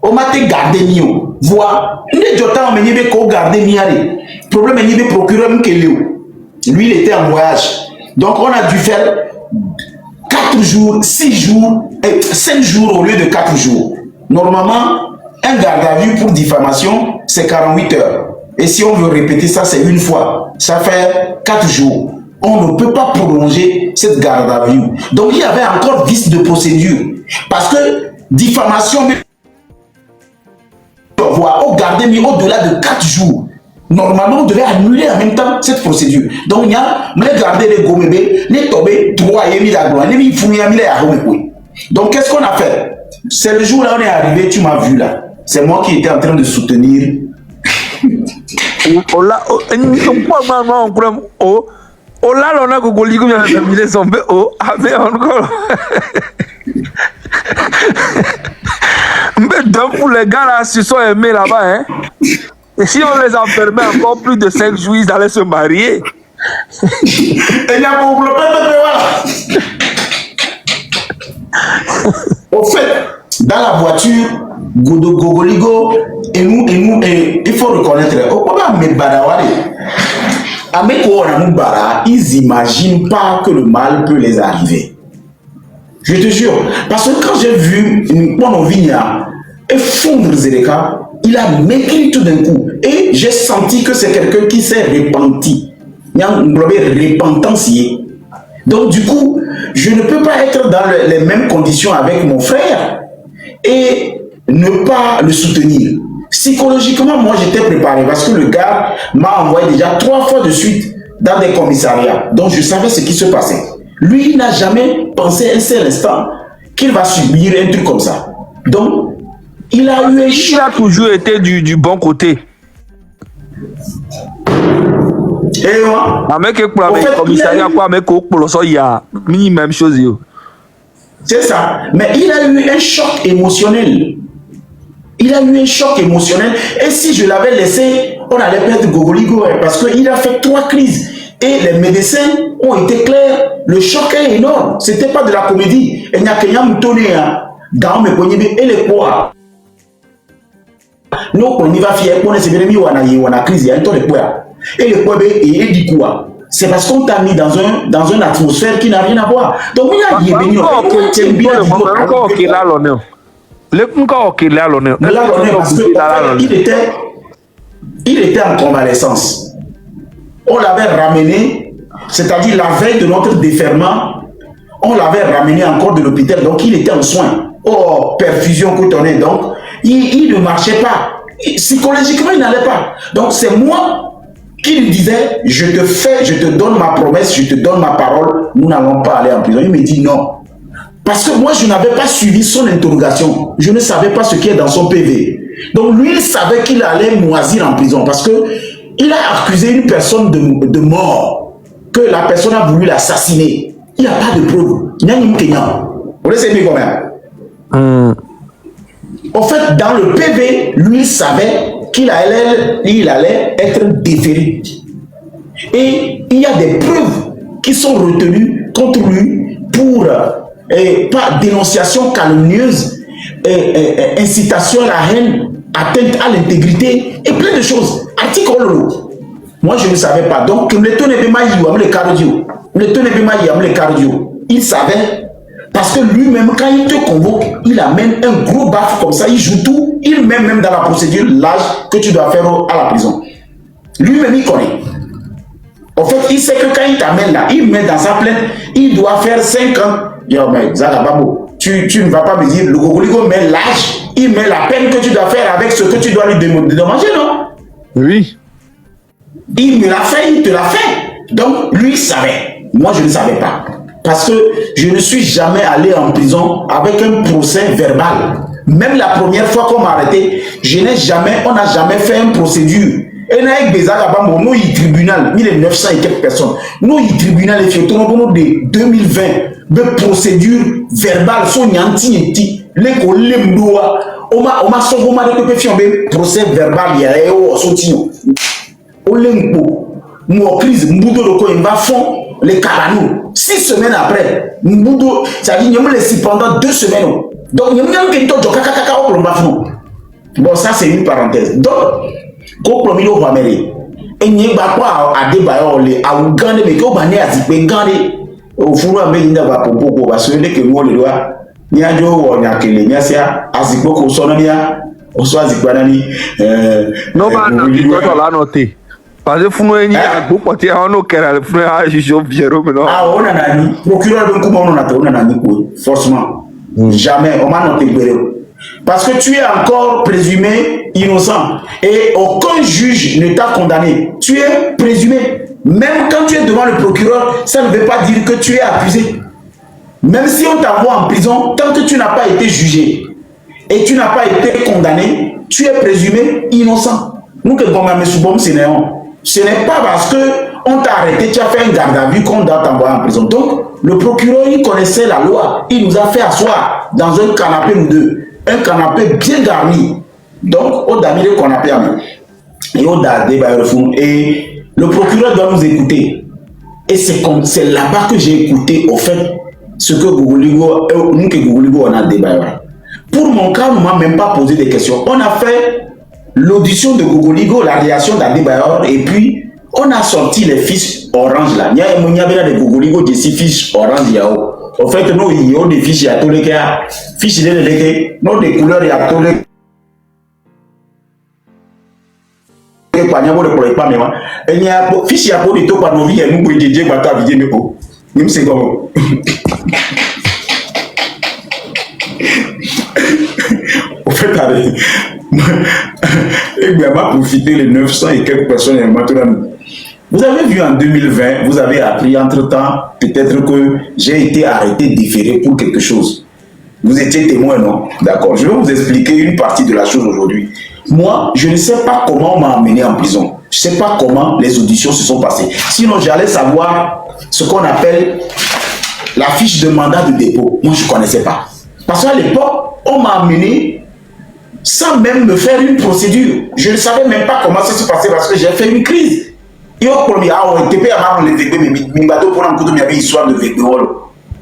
on m'a été gardé mio. Vois, les jotants me n'y qu'on garder miare. Problème est n'y procureur m'keleo. Lui, il était en voyage. Donc, on a dû faire 4 jours, 6 jours, 5 jours au lieu de 4 jours. Normalement, un garde à vue pour diffamation, c'est 48 heures. Et si on veut répéter ça, c'est une fois. Ça fait 4 jours. On ne peut pas prolonger cette garde à vue. Donc, il y avait encore vice de procédure. Parce que diffamation, au garder mis au-delà de 4 jours. Normalement, on devait annuler en même temps cette procédure. Donc, il y a, les garder les gomébés, les tombés, 3 et mis la gloire, les mis fouillés, les arromés. Donc, qu'est-ce qu'on a fait? C'est le jour là où on est arrivé, tu m'as vu là. C'est moi qui étais en train de soutenir. Oh là, oh là, on a Gogoli comme il a tombé. Oh, mais encore. Mais donc, pour les gars là, se sont aimés là-bas, hein. Et si on les enfermait encore plus de 5 jours, ils allaient se marier. Et il y a pour voilà. Au fait, dans la voiture, Gogoligo, et nous, il faut reconnaître, au moment où ils n'imaginent pas que le mal peut les arriver. Je te jure. Parce que quand j'ai vu mon Vigna effondre Zedeka, il a maigri tout d'un coup. Et j'ai senti que c'est quelqu'un qui s'est repenti. Il y a un repentancier. Donc du coup, je ne peux pas être dans les mêmes conditions avec mon frère et ne pas le soutenir. Psychologiquement, moi j'étais préparé parce que le gars m'a envoyé déjà 3 fois de suite dans des commissariats. Donc je savais ce qui se passait. Lui, il n'a jamais pensé un seul instant qu'il va subir un truc comme ça. Donc, il a eu un choc. Il a toujours été du bon côté. Et moi, commissariat, il y a même chose. c'est ça. Mais il a eu un choc émotionnel. Il a eu un choc émotionnel. Et si je l'avais laissé, on allait perdre Gogoligo. Parce qu'il a fait 3 crises. Et les médecins ont été clairs. Le choc est énorme. C'était pas de la comédie. Et il n'y a qu'un moutonné dans mes poignets et les poids. Nous, on y va fier. On est venu à la crise. Il y a un temps de poids. Et le poids, il dit quoi? C'est parce qu'on t'a mis dans une atmosphère qui n'a rien à voir. Donc, il y a des il était en convalescence. On l'avait ramené, c'est-à-dire la veille de notre déferment, on l'avait ramené encore de l'hôpital, donc il était en soins. Oh, perfusion coutonnée, donc il ne marchait pas. Psychologiquement, il n'allait pas. Donc c'est moi qui lui disais, je te donne ma promesse, je te donne ma parole, nous n'allons pas aller en prison. Il me dit non. Parce que moi, je n'avais pas suivi son interrogation. Je ne savais pas ce qui est dans son PV. Donc lui, il savait qu'il allait moisir en prison parce que il a accusé une personne de mort, que la personne a voulu l'assassiner. Il n'y a pas de preuve. Il n'y a ni Kenyan. Vous laissez bien quand même. En fait, dans le PV, lui, il savait qu'il allait être déféré. Et il y a des preuves qui sont retenues contre lui pour pas dénonciation calomnieuse, incitation à la haine, atteinte à l'intégrité et plein de choses. Article Ololo. Moi, je ne savais pas. Donc, il savait. Parce que lui-même, quand il te convoque, il amène un gros baffe comme ça, il joue tout. Il met même dans la procédure l'âge que tu dois faire à la prison. Lui-même, il connaît. En fait, il sait que quand il t'amène là, il met dans sa plainte, il doit faire 5 ans. Yo, mais Zagababo, tu ne vas pas me dire, le Gogoligo met l'âge, il met la peine que tu dois faire avec ce que tu dois lui dédommager, non? Oui. Il me l'a fait, il te l'a fait. Donc, lui, il savait. Moi, je ne savais pas. Parce que je ne suis jamais allé en prison avec un procès verbal. Même la première fois qu'on m'a arrêté, on n'a jamais fait une procédure. Et nous, il tribunal, 1900 et quelques personnes. Nous, il tribunal, et surtout, de 2020, de procédure verbale, son yanti, les collègues, on m'a sauvé, procès verbal, il y a un soutien. Olempo, moi crise, Mboudo Loko, il va fond les Karanou. 6 semaines après, Mboudo, ça dit, il y a pendant 2 semaines. Donc, il y a un qui est au Kaka au Plomba. Bon, ça c'est une parenthèse. Donc, quand on a famille, et n'y a pas à débattre à Ouganda, mais qu'on va aller à Zipengane, au four à Mélinda va pour beaucoup, parce que les que moi le doigt, n'y a jo ou n'y a que les Niasia, à Zipoko Sonomia, au soit Zipanani. Non, mais tu dois la noter. Parce que vous n'avez pas beaucoup de temps, on a le frère, je suis maintenant. Ah, on a un procureur de Kouba, on a un forcément. Jamais, on m'a noté. Parce que tu es encore présumé innocent et aucun juge ne t'a condamné. Tu es présumé. Même quand tu es devant le procureur, ça ne veut pas dire que tu es accusé. Même si on t'envoie en prison, tant que tu n'as pas été jugé et tu n'as pas été condamné, tu es présumé innocent. Nous que ce n'est pas parce que on t'a arrêté, tu as fait un garde à vue qu'on doit t'envoyer en prison. Donc, le procureur, il connaissait la loi. Il nous a fait asseoir dans un canapé, nous deux. Un canapé bien garni. Donc, on a mis le canapé à nous. Et on a débattu. Et le procureur doit nous écouter. Et c'est là-bas que j'ai écouté, au fait, ce que Gouligo, nous que Gouligo, on a débattu. Pour mon cas, on ne m'a même pas posé des questions. On a fait l'audition de Gouligo, la réaction d'Adebayor, et puis on a sorti les fiches orange là. Il y a des Gouligo, des fiches orange là-haut. En fait, nous, il y a des fiches à tous les cas. Fiches de l'été, nous, des couleurs à tous les cas. Il y a des fiches à tous les cas. Il y a des fiches à tous les cas. Il y a au fait, allez, il m'a profité les 900 et quelques personnes. Vous avez vu en 2020, vous avez appris entre-temps, peut-être que j'ai été arrêté, déféré pour quelque chose. Vous étiez témoin, non? D'accord. Je vais vous expliquer une partie de la chose aujourd'hui. Moi, je ne sais pas comment on m'a amené en prison. Je ne sais pas comment les auditions se sont passées. Sinon, j'allais savoir ce qu'on appelle la fiche de mandat de dépôt. Moi, je ne connaissais pas. Parce qu'à l'époque, on m'a amené sans même me faire une procédure. Je ne savais même pas comment ça se passait parce que j'ai fait une crise. Il ne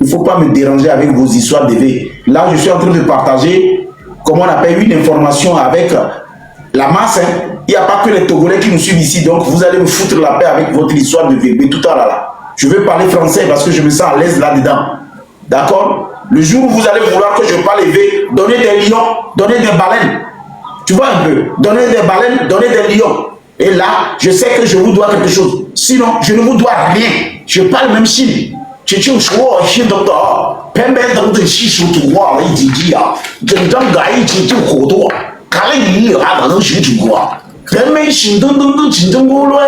faut pas me déranger avec vos histoires de vie. Là, je suis en train de partager, comment on appelle, une information avec la masse. Il n'y a pas que les Togolais qui nous suivent ici, donc vous allez me foutre la paix avec votre histoire de VB tout à l'heure. Je vais parler français parce que je me sens à l'aise là-dedans. D'accord? Le jour où vous allez vouloir que je parle V, donnez des lions, donnez des baleines. Tu vois un peu? Donnez des baleines, donnez des lions. Et là, je sais que je vous dois quelque chose. Sinon, je ne vous dois rien. Je parle même Chine. Tu sais, je vois un chien docteur. Pembe dans des chichou tout voir, il dit, je ne t'en gagne, tu te cours. Car il y a dans le chien tout voir. Pembe, chien, tu te cours,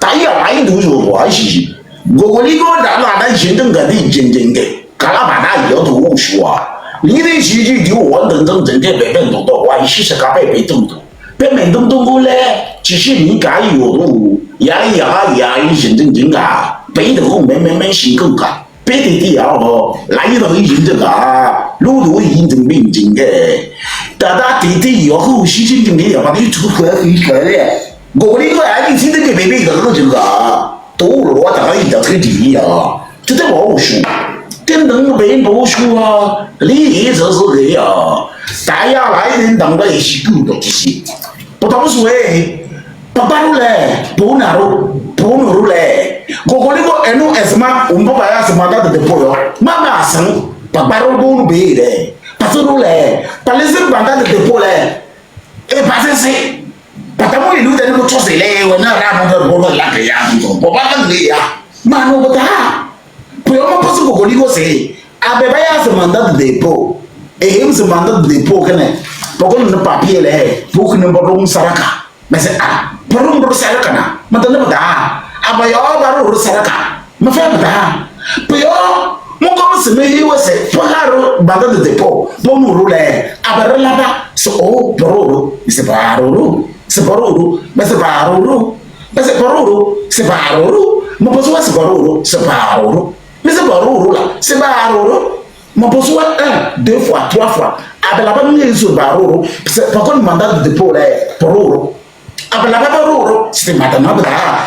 taille à l'aïe de jour, ici. Gogoligo, dans la chien, tu gagnes, djingue. Calabana, il y a de haut choix. L'idée, j'ai dit, on donne des bébés dans le ici, c'est capable de tout. Pembe, dans ton volet, tu sais,你改有呀呀呀，认真真噶，俾到我咩事咁噶，俾啲啲啊，嚟到認真噶，攞到認真認真嘅，大家啲啲有好事情真嘅，把你出嚟去出嚟，我呢個係你先得嘅俾俾個真噶，到我大家一就睇啲啊，這得我說，點能俾我說啊？你就是嘅啊，大家來人當個係是夠的這些，不當說誒。Paparu le, ponaru le. Gogoligo enu esma umbo baya semada de depoyo. Mama asan, paparu bonu be le. Pasuru le, palese banda de depo le. E pasese. Patamu ilu de no chose le, wena ramo de bono la que ya. Papa kan le ya. Mano bota. Pero mo pasu gogoligo se. Abebaya semanda de depo. E him semanda de depo kene. Pokon no papier le, pokon no bodong saraka. Mais c'est baru urus saraka matanda bada abayo baru urus saraka ma fa bada peyo mo ko se me hiwe se pagaro bada de depo bo mu rule abara laba so baru se baru mais c'est baru mo poso se baru mais c'est baru là c'est baru mo poso 1 2 fois 3 fois abala ba mi so baru c'est pas comme mandat de dépôt là baru Abalabaro, c'est maintenant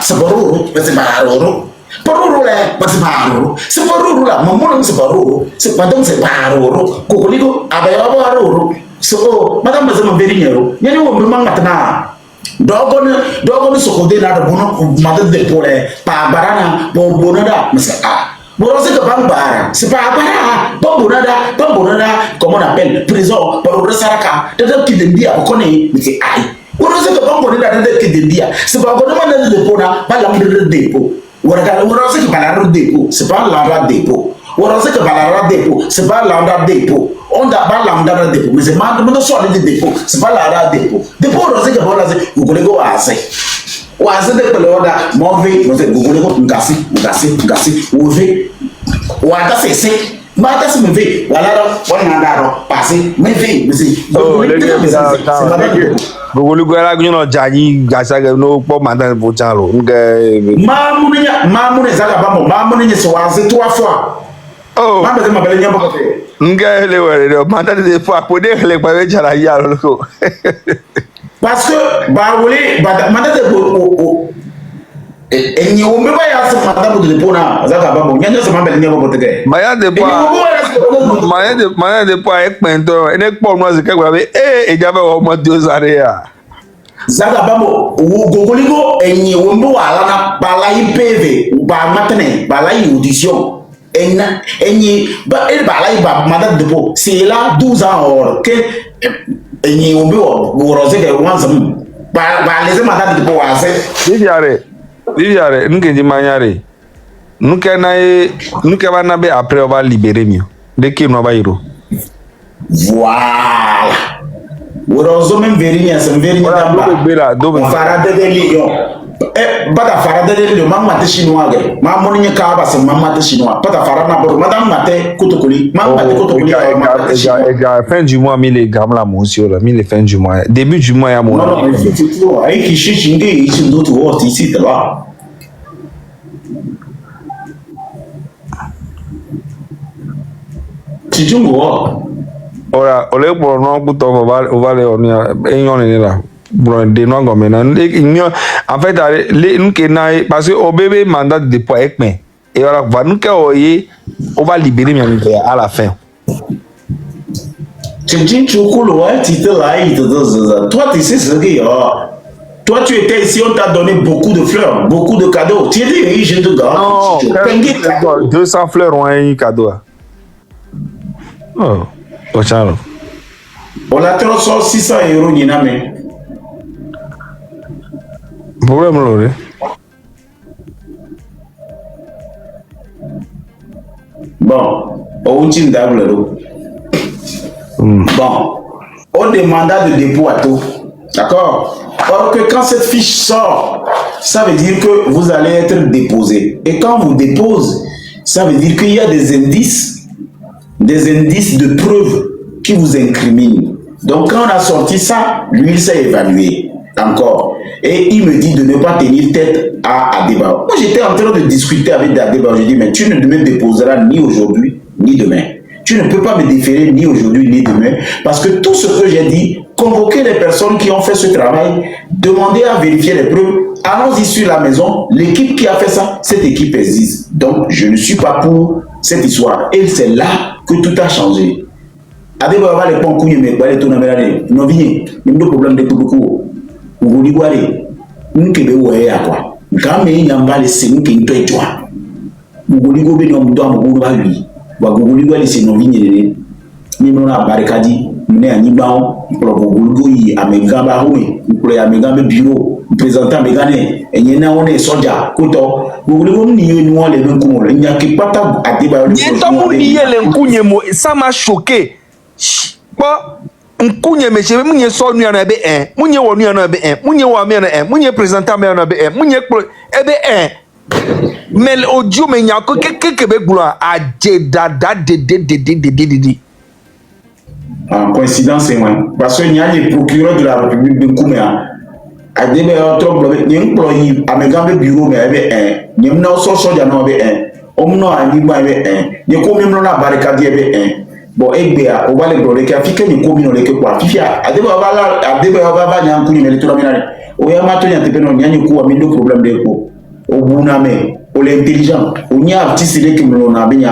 c'est baroro, c'est baroro. Baroro là, c'est baroro. C'est baroro là, maman c'est baroro. C'est pendant c'est baroro. Kokoligo, abayabaro. So, madame Bazama Veriniero, il y a un moment maintenant. Dogon sokode na da bono madad de pole pa barana bo bonada misa borose que bang bara c'est pas bara bon bonada comment on appelle prison pour le saraka de qui de dia ko ne mais ai borose que bang bonada de qui de dia c'est pas bonada de depona pas la de dépôt borose que balara dépôt c'est pas la dépôt borose que balara dépôt c'est pas la dépôt on a pas l'amda de dépôt mais c'est mal de so de dépôt c'est pas la dépôt dépôt borose que bola c'est vous connaissez quoi waze de peloda move mose gugulego ngasi ove wata sese mata se meve walaro wona ndaro pasi meve misi gugulego era gunyo jani gasa no po manda bo chalo nge mamune zaka bambo mamune so waze 3 fois oh manda de mabele nyambo kote nge le were manda de fois po de le pa jara ya lo parce que bah oui madame et ni on me va ya se madame de pona zaka babo nyanya se mabele nyabo botege maya de poa ekpento ene po mo se kegba be e jabe o mo dio sare ya zaka babo wo gogoligo enyi wo mbo ala na bala IPV ba matene bala audition enyi ba bala ba madame de po c'est là 12 ans or que enyi ombi wo rose ke wanzam ba leze madame de po wase Viviare nkeji manyare nuke bana be après on va libérer mieux dès qu'il no ba yiro voilà worozo même verinya sem verinya damba fara de lion bata fara de lion mamma te chinois ge mamma ni ka ba sem mamma te chinois bata fara na bodo madame mate kotokoli mamma te kotokoli et fin du mois mi les gamla monsieur là mi les fin du mois début du mois ya mon non c'est tout ai qui chingue ici d'autres words ici là Tijungo ora ole por no puto ovale onia enyon ni la bro de no go mena en fait les nous que na parce que au bébé mandat de dépôt ekmen et voilà va nous que on va libérer mi à la fin Tijin chukulu ouais tu te là toi tu sais ce qu'il y a. Toi, tu étais ici, on t'a donné beaucoup de fleurs, beaucoup de cadeaux. Tu es dit, je te garde. Non, 200 fleurs ont un cadeau. Oh, Ochalo. On a trop 600 €, Nina, mais. Problème, Loré. Bon, on tient d'able. Bon, on demande de dépôt à tout. D'accord? Or que quand cette fiche sort, ça veut dire que vous allez être déposé. Et quand vous déposez, ça veut dire qu'il y a des indices de preuves qui vous incriminent. Donc quand on a sorti ça, lui il s'est évalué encore. Et il me dit de ne pas tenir tête à Adeba. Moi j'étais en train de discuter avec Adeba. Je dis mais tu ne me déposeras ni aujourd'hui ni demain. Tu ne peux pas me déférer ni aujourd'hui ni demain parce que tout ce que j'ai dit, convoquer les personnes qui ont fait ce travail, demander à vérifier les preuves, allons-y sur la maison, l'équipe qui a fait ça, cette équipe existe. Donc je ne suis pas pour cette histoire. Et c'est là que tout a changé. Adeba va les ponts mais quoi les tournements non vignes, il y a problème de beaucoup. Vous dites quoi nous qui veut à quoi? Quand il y a pas les signes qui ont été toi. Vous dites que nous doit lui. Baguguli wali se novinyere ni mona barikadi mne anibao pro guguli amegaba hume pro amegaba bureau présentant megane enyena one soja koto guguli ko ni yenu wale nkumo nyaki pata Adeba ni to mu ni yele nkunye mo ça m'a choqué ba nkunye me chebe munye so nu ana be munye wo nu ana be munye wo ame ana munye présentant me ana be munye ebe mais l'audio mais n'y a que be gula a dada de en coïncidence c'est moi parce que il y a les procureurs de la République de Kouméa Adeba trop blabé ni employé amegambe bureau mais ebe ni mna so soja no be omno anigba be ni ko mi mno na barricade be bon egbea o vale brole ke afike ni ko mi no leke kwa fifia Adeba baba nya nkuni me to na o ya mato nya tepe no nya ni ko wa mi do problème de ko o buname On est intelligent. On y a artiste qui me l'ont amené.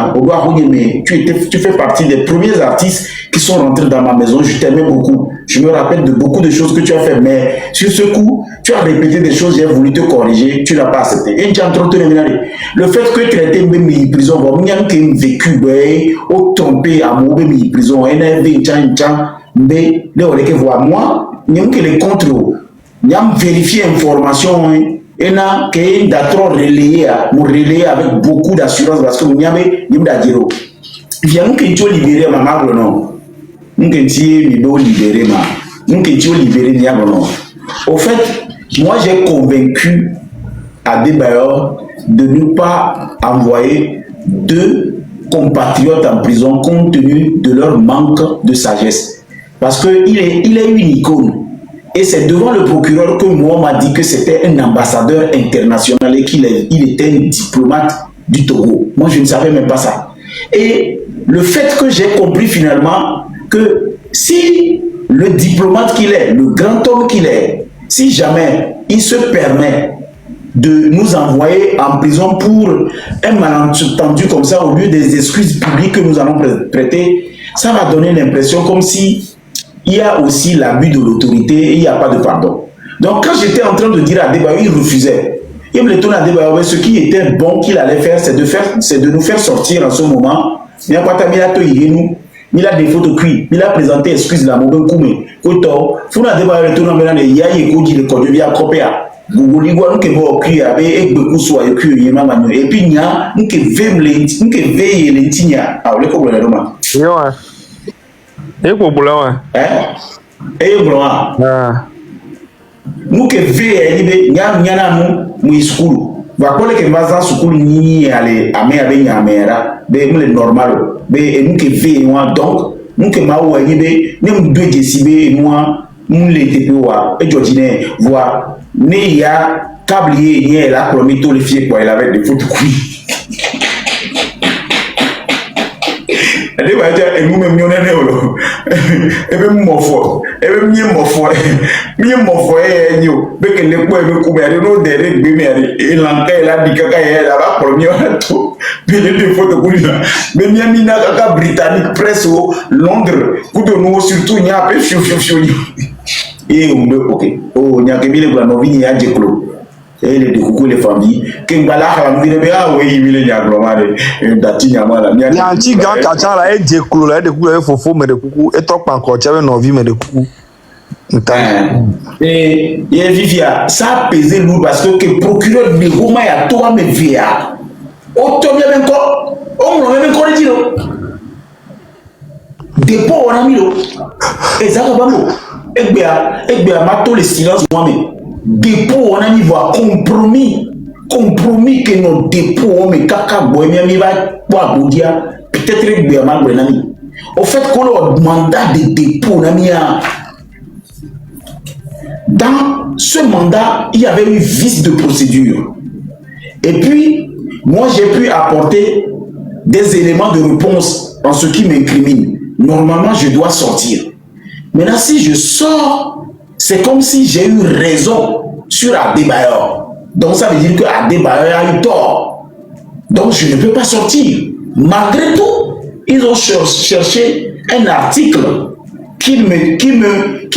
Tu fais partie des premiers artistes qui sont rentrés dans ma maison. Je t'aimais beaucoup. Je me rappelle de beaucoup de choses que tu as fait. Mais sur ce coup, tu as répété des choses. J'ai voulu te corriger. Tu n'as pas accepté. Et tu as entretenu. Le fait que tu as été mis en prison, tu as vécu, ou trompé à mon prison, mais moi, je les contrôle. Je vérifié l'information. Et là, que d'atro relayé avec beaucoup d'assurance parce que vous n'avez pas dit. Viens nous que tu libéré maman non. Nous que tu libéré ma. Nous que tu libéré non. Au fait, moi j'ai convaincu Adebayor de ne pas envoyer 2 compatriotes en prison compte tenu de leur manque de sagesse. Parce qu'il est une icône. Et c'est devant le procureur que moi m'a dit que c'était un ambassadeur international et qu'il était un diplomate du Togo. Moi, je ne savais même pas ça. Et le fait que j'ai compris finalement que si le diplomate qu'il est, le grand homme qu'il est, si jamais il se permet de nous envoyer en prison pour un malentendu comme ça, au lieu des excuses publiques que nous allons prêter, ça va donner l'impression comme si il y a aussi l'abus de l'autorité et il n'y a pas de pardon. Donc quand j'étais en train de dire à Adebayor, il refusait. Il me tourne à Adebayor, ce qui était bon qu'il allait faire, c'est de nous faire sortir en ce moment. Il a des photos cuites, il a présenté excuse la mauvaise coumé. Koto, faut na Adebayor retourne maintenant il y a écouté le code via copia. Vous voulez voir que vous cuit avec beaucoup soit cuit et maman et puis nya nous que veille les tigna à le problème là. Et quoi pour là? Et blanc. Nous que veille nous school. Va coller que bazan school ni aller à mer avec nyamera, le normal. Nous que veille moi donc nous que ma ou nous deux décibels moi nous les dépois et Georgine voit né ya câblier ni la promis tout les filles quoi il avait des photos et va dire et nous même on est néo et même mofo et même mi mofo et nyo be que les points me couper no derrière be mais et l'enquête là dit kaka et là va premier tout puis les photos pour là mais mi na kaka britannique presse au Londres pour de nous surtout nya peu fiu et on me ok oh nya que bi le plan vini ya jeklo et les de coucou les familles que ngala la mi be ah oui mi le nya glomade dati nya mala nya anti ga kacha la e jeklo la de coucou e fofo me de coucou e tok pan ko chabe no vi me de coucou et Vivia ça a pesé lourd parce que procureur de Roma ya toi me via auto bien encore on me même encore dit non dépôt on a mis lo et ça va bon et bien mato le silence moi même dépôt on a mis voir compromis que nos dépôts on me kaka boy mi va pour aboudia peut-être que bien mal nami au fait qu'on a mandat de dépôt on a mis dans ce mandat il y avait eu vice de procédure et puis moi j'ai pu apporter des éléments de réponse en ce qui m'incrime. Normalement je dois sortir. Maintenant si je sors, c'est comme si j'ai eu raison sur Adebayor. Donc ça veut dire que Adebayor a eu tort. Donc je ne peux pas sortir. Malgré tout, ils ont cherché un article qui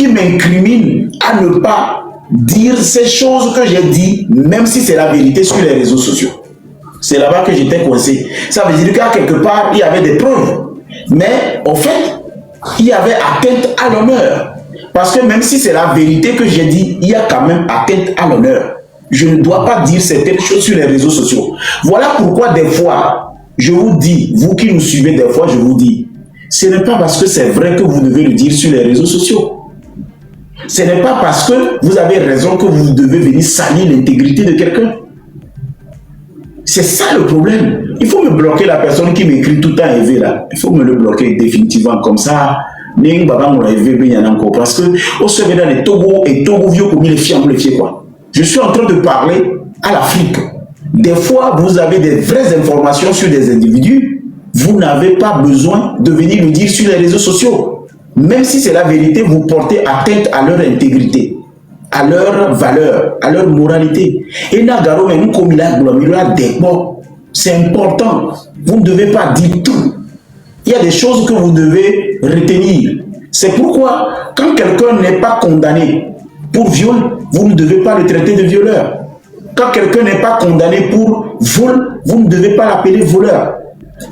m'incrimine à ne pas dire ces choses que j'ai dit, même si c'est la vérité sur les réseaux sociaux. C'est là-bas que j'étais coincé. Ça veut dire qu'à quelque part, il y avait des preuves. Mais en fait, il y avait atteinte à l'honneur. Parce que même si c'est la vérité que j'ai dit, il y a quand même atteinte à l'honneur. Je ne dois pas dire certaines choses sur les réseaux sociaux. Voilà pourquoi des fois, je vous dis, vous qui nous suivez des fois, je vous dis, ce n'est pas parce que c'est vrai que vous devez le dire sur les réseaux sociaux. Ce n'est pas parce que vous avez raison que vous devez venir salir l'intégrité de quelqu'un. C'est ça le problème. Il faut me bloquer la personne qui m'écrit tout le temps élevé là. Il faut me le bloquer définitivement comme ça. Parce que au sommet dans les Togo et Togo vieux comme les filles, quoi. Je suis en train de parler à l'Afrique. Des fois, vous avez des vraies informations sur des individus. Vous n'avez pas besoin de venir le dire sur les réseaux sociaux. Même si c'est la vérité, vous portez atteinte à leur intégrité. à leur valeur, à leur moralité. Et Nagaro, même comme il a des mots, c'est important. Vous ne devez pas dire tout. Il y a des choses que vous devez retenir. C'est pourquoi, quand quelqu'un n'est pas condamné pour viol, vous ne devez pas le traiter de violeur. Quand quelqu'un n'est pas condamné pour vol, vous ne devez pas l'appeler voleur.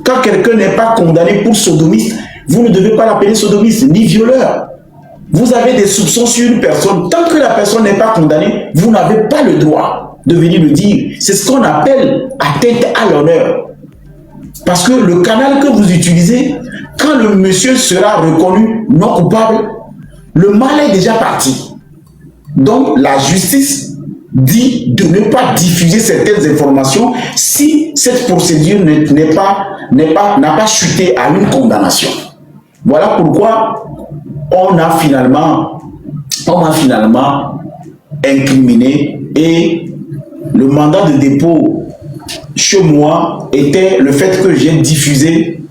Quand quelqu'un n'est pas condamné pour sodomiste, vous ne devez pas l'appeler sodomiste, ni violeur. Vous avez des soupçons sur une personne. Tant que la personne n'est pas condamnée, vous n'avez pas le droit de venir le dire. C'est ce qu'on appelle atteinte à l'honneur. Parce que le canal que vous utilisez, quand le monsieur sera reconnu non coupable, le mal est déjà parti. Donc la justice dit de ne pas diffuser certaines informations si cette procédure n'a pas chuté à une condamnation. Voilà pourquoi on m'a finalement incriminé, et le mandat de dépôt chez moi était le fait que j'ai diffusé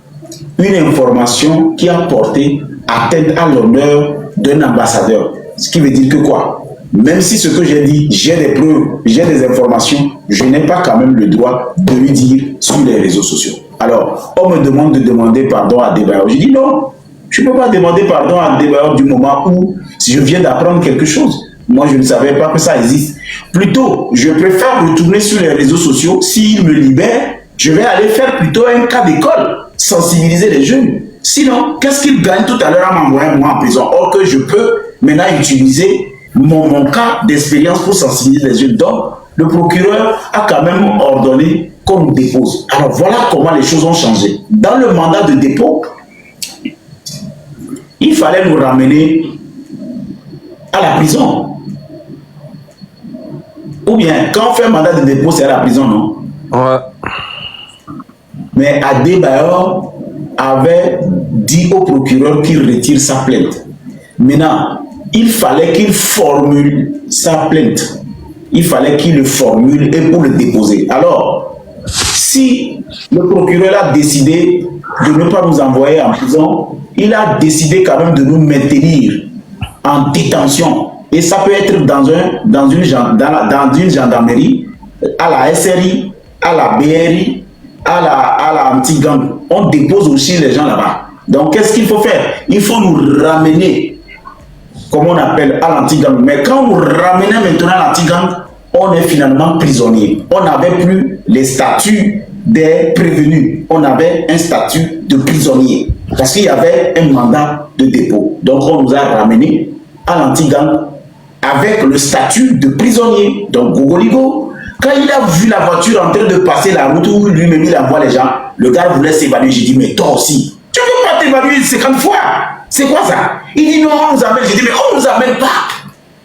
une information qui a porté atteinte à l'honneur d'un ambassadeur. Ce qui veut dire que quoi? Même si ce que j'ai dit, j'ai des preuves, j'ai des informations, je n'ai pas quand même le droit de lui dire sur les réseaux sociaux. Alors, on me demande de demander pardon à Adebayor. Je dis non, je ne peux pas demander pardon à Adebayor du moment où si je viens d'apprendre quelque chose. Moi, je ne savais pas que ça existe. Plutôt, je préfère retourner sur les réseaux sociaux. S'il me libère, je vais aller faire plutôt un cas d'école, sensibiliser les jeunes. Sinon, qu'est-ce qu'il gagne tout à l'heure à m'envoyer moi en prison? Or que je peux maintenant utiliser mon cas d'expérience pour sensibiliser les jeunes. Donc, le procureur a quand même ordonné qu'on nous dépose. Alors, voilà comment les choses ont changé. Dans le mandat de dépôt, il fallait nous ramener à la prison. Ou bien, quand on fait un mandat de dépôt, c'est à la prison, non? Ouais. Mais Adebayor avait dit au procureur qu'il retire sa plainte. Maintenant, il fallait qu'il formule sa plainte. Il fallait qu'il le formule et pour le déposer. Alors, si le procureur a décidé de ne pas nous envoyer en prison, il a décidé quand même de nous maintenir en détention. Et ça peut être dans une gendarmerie, à la SRI, à la BRI, à la anti-gang. On dépose aussi les gens là-bas. Donc, qu'est-ce qu'il faut faire? Il faut nous ramener, comme on appelle, à l'anti-gang. Mais quand vous ramenez maintenant à l'anti-gang, on est finalement prisonnier. On n'avait plus les statuts des prévenus. On avait un statut de prisonnier. Parce qu'il y avait un mandat de dépôt. Donc, on nous a ramenés à l'anti-gang avec le statut de prisonnier. Donc, Gogoligo, quand il a vu la voiture en train de passer la route où lui-même il envoie les gens, le gars voulait s'évaluer. J'ai dit, mais toi aussi, tu ne veux pas t'évaluer 50 fois? C'est quoi ça? Il dit, non, on nous amène. J'ai dit, mais on ne nous amène pas.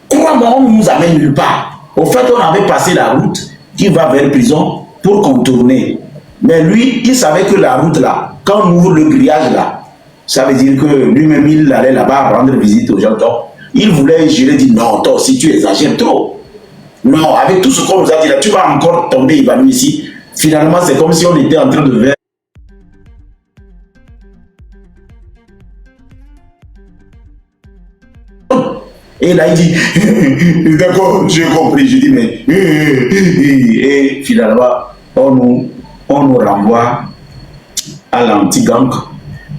Crois-moi, on ne nous amène nulle part. Au fait, on avait passé la route qui va vers prison pour contourner. Mais lui, il savait que la route là, quand on ouvre le grillage là, ça veut dire que lui-même, il allait là-bas rendre visite aux gens. Donc, il voulait, je lui ai dit, non, toi aussi, tu exagères trop. Non, avec tout ce qu'on nous a dit là, tu vas encore tomber évanoui ici. Finalement, c'est comme si on était en train de faire. Et là, il dit, d'accord, j'ai compris. Je dis, mais. Et finalement, on nous renvoie à l'anti-gang.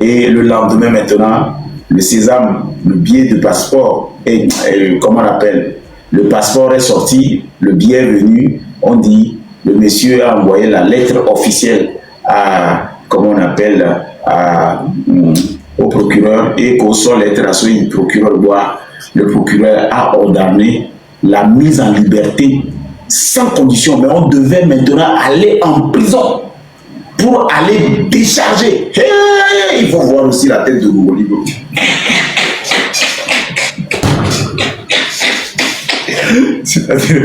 Et le lendemain, maintenant, le sésame, le billet de passeport, et comment on l'appelle, le passeport est sorti, le billet est venu, on dit, le monsieur a envoyé la lettre officielle à, comment on appelle, au procureur, et qu'au sol lettre à ce procureur doit, le procureur a ordonné la mise en liberté sans condition, mais on devait maintenant aller en prison pour aller décharger. Hey, il faut voir aussi la tête de Gogoligo. C'est-à-dire,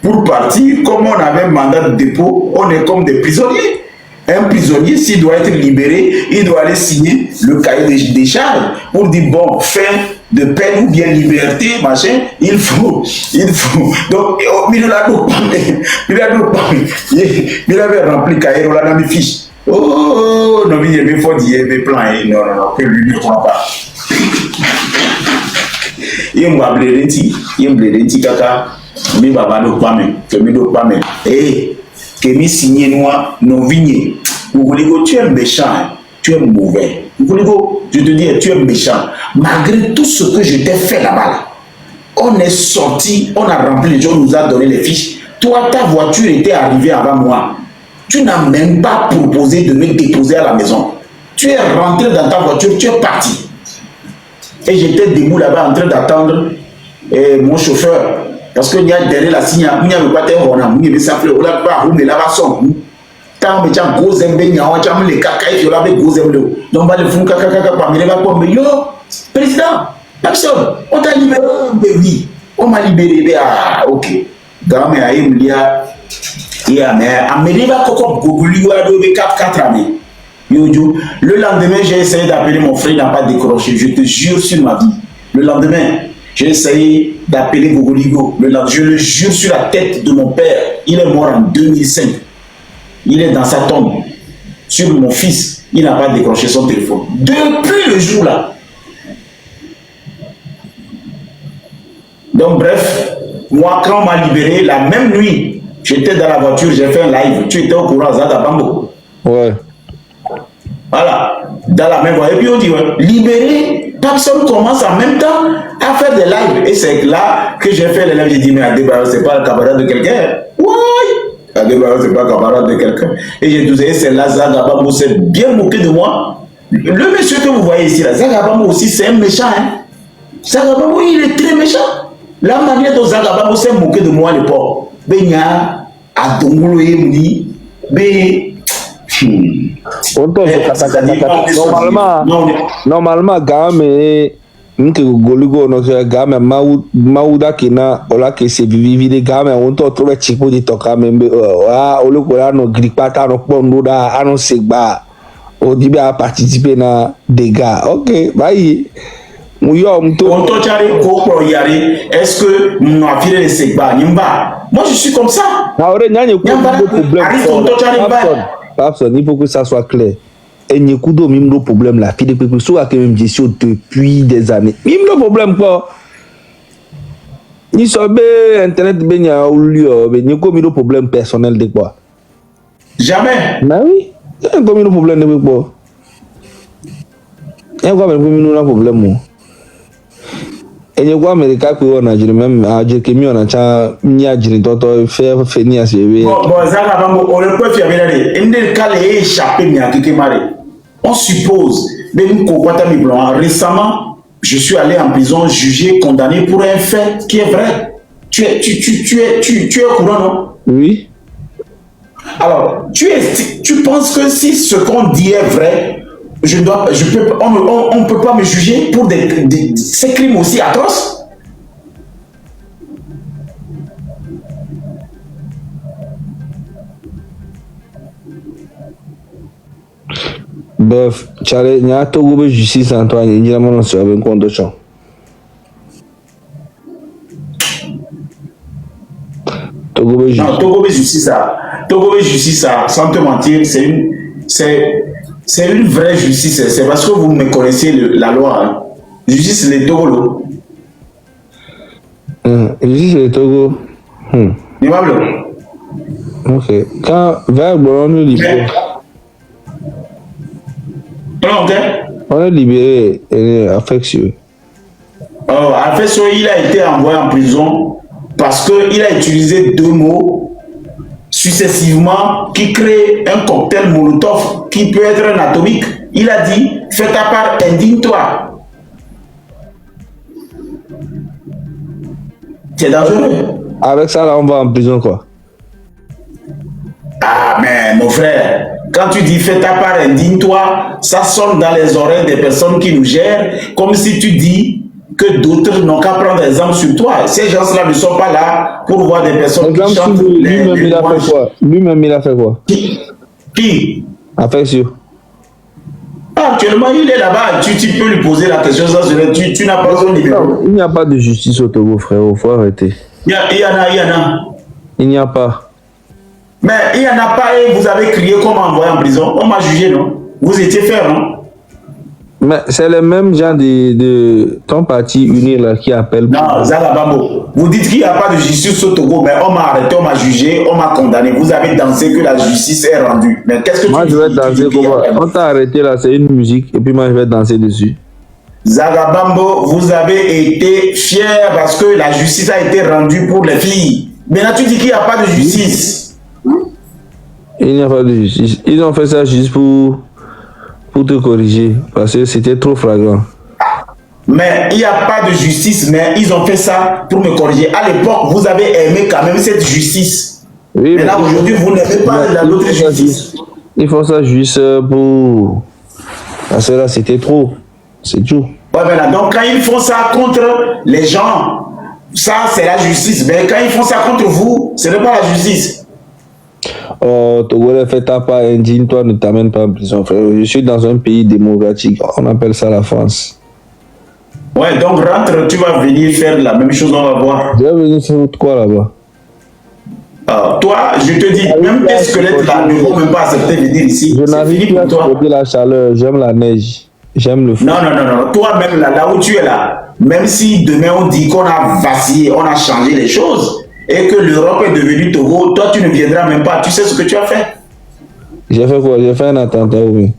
pour partir, comme on avait un mandat de dépôt, on est comme des prisonniers. Un prisonnier, s'il doit être libéré, il doit aller signer le cahier de décharge pour dire, bon, fin de peine ou bien liberté, machin, il faut. Donc, il avait rempli le cahier, on l'a dans mes fiches. Oh, non, il y avait des plans, non, que lui ne croit pas. Il m'a blé kaka, mi baba do pas mais, que mi signé noir, non vigné. Vous voulez que tu es méchant, tu es mauvais. Vous voulez que je te dis, tu es méchant. Malgré tout ce que je t'ai fait là-bas, on est sorti, on a rempli les gens, on nous a donné les fiches. Toi, ta voiture était arrivée avant moi. Tu n'as même pas proposé de me déposer à la maison. Tu es rentré dans ta voiture, tu es parti. Et j'étais debout là-bas en train d'attendre mon chauffeur. Parce que il y a derrière la signe, il n'y a pas de rona, il y a pas de rona, il y a pas de son. Quand on a gros zembe, il y a les caca, il y a des gros zembe. Donc, on va le faire caca, parmi les vacances. Mais yo, président, personne, on t'a libéré. Oui, on m'a libéré. Ah, ok. Dans mes aïeux, il y a. Le lendemain, j'ai essayé d'appeler mon frère, il n'a pas décroché. Je te jure sur ma vie. Le lendemain, j'ai essayé d'appeler Gogoligo. Je le jure sur la tête de mon père. Il est mort en 2005. Il est dans sa tombe. Sur mon fils, il n'a pas décroché son téléphone. Depuis le jour là. Donc bref, moi quand on m'a libéré, la même nuit, j'étais dans la voiture, j'ai fait un live. Tu étais au courant, Zaga Bambo. Ouais. Voilà. Dans la même voie. Et puis on dit, ouais, libéré, personne commence en même temps à faire des lives. Et c'est là que j'ai fait les lives. J'ai dit, mais Adébaro, c'est pas le camarade de quelqu'un. Ouais. Adébaro, c'est pas le camarade de quelqu'un. Et j'ai dit, c'est là, Zaga Bambo s'est bien moqué de moi. Le monsieur que vous voyez ici, là, Zaga Bambo aussi, c'est un méchant. Hein. Zaga Bambo, il est très méchant. La manière dont Zaga Bambo s'est moqué de moi à l'époque. Benya, Adongolo Yemuni, normalement game nke goligo no game mauda kina ola ke se vivi de game on to trobe chipo di toka membe olukora no gripata no ponduda ano segba o dibe a participer na dégâts. OK, bye. Est-ce que mon affaire est segba nimba? Moi je suis comme ça. Personne, il faut que ça soit clair. Et n'y a pas de problème là. Puis depuis soit que même gestion depuis des années. Même le problème quoi. Ni sobe internet ben ya ulio, ben n'y a pas de problème personnel de quoi. Jamais. Bah oui. Il y a pas de problème de quoi. Il y a pas de problème. Et il y a quoi Américain qui on a dit même à dire que mieux on a cha nya jiri toto faire finir c'est oui. Bon Zaga Bambo on le peut faire venir inde calé échappé nya kike mare. On suppose même Kokota mi blanc récemment je suis allé en prison jugé condamné pour un fait qui est vrai. Tu es au courant non? Oui. Alors tu penses que si ce qu'on dit est vrai on ne peut pas me juger pour ces crimes aussi atroces. Bref, Charlie, il y a Togo de justice Antoine, il y a mon sur un compte de champ. Togo de justice, sans te mentir, c'est une vraie justice. C'est parce que vous me connaissez la loi. Hein. Justice les Togo. Justice les Togo. Ok. Quand vers on est libéré. On est libéré affectueux. Affectueux, il a été envoyé en prison parce qu'il a utilisé 2 mots successivement qui crée un cocktail molotov qui peut être un atomique. Il a dit, fais ta part, indigne-toi. C'est dangereux. Avec ça, là, on va en prison, quoi. Ah, mais mon frère, quand tu dis fais ta part, indigne-toi, ça sonne dans les oreilles des personnes qui nous gèrent, comme si tu dis que d'autres n'ont qu'à prendre exemple sur toi. Ces gens-là ne sont pas là pour voir des personnes qui chantent lui-même, il a fait quoi? Lui-même, il a fait quoi? Qui? Affectueux. Actuellement, il est là-bas. Tu peux lui poser la question. Tu n'as pas son numéro. Il n'y a pas de justice au Togo, frère. Il faut arrêter. Il y en a. Il n'y a pas. Mais il n'y en a pas et vous avez crié comme envoyé en prison. On m'a jugé, non? Vous étiez ferme, non? Mais c'est le même genre de ton parti uni là qui appelle. Non, Zagabambo, vous dites qu'il n'y a pas de justice au Togo, mais on m'a arrêté, on m'a jugé, on m'a condamné. Vous avez dansé que la justice est rendue. Mais qu'est-ce que moi, tu dis? Moi, je vais danser comment? On t'a arrêté là, c'est une musique, et puis moi, je vais danser dessus. Zagabambo, vous avez été fier parce que la justice a été rendue pour les filles. Maintenant, tu dis qu'il n'y a pas de justice. Il n'y a pas de justice. Ils ont fait ça juste pour te corriger, parce que c'était trop flagrant. Mais il n'y a pas de justice, mais ils ont fait ça pour me corriger. À l'époque, vous avez aimé quand même cette justice. Oui, mais là, aujourd'hui, vous n'aimez pas l'autre justice. Ils font ça juste pour... Parce que là, c'était trop. C'est tout. Ouais, mais là, donc quand ils font ça contre les gens, ça, c'est la justice. Mais quand ils font ça contre vous, ce n'est pas la justice. Oh, Togolais, fais ta part indigne, toi ne t'amènes pas en prison, frère. Je suis dans un pays démocratique, on appelle ça la France. Ouais, donc rentre, tu vas venir faire la même chose, on va voir. Je vais venir faire quoi là-bas? Toi, je te dis, même tes squelettes là ne vont même pas accepter de venir ici. Je n'arrive pas à supporter la chaleur, j'aime la neige, j'aime le feu. Non, non, non, non. Toi-même là où tu es là, même si demain on dit qu'on a vacillé, on a changé les choses, et que l'Europe est devenue Togo, toi tu ne viendras même pas. Tu sais ce que tu as fait? J'ai fait quoi? J'ai fait un attentat, oui.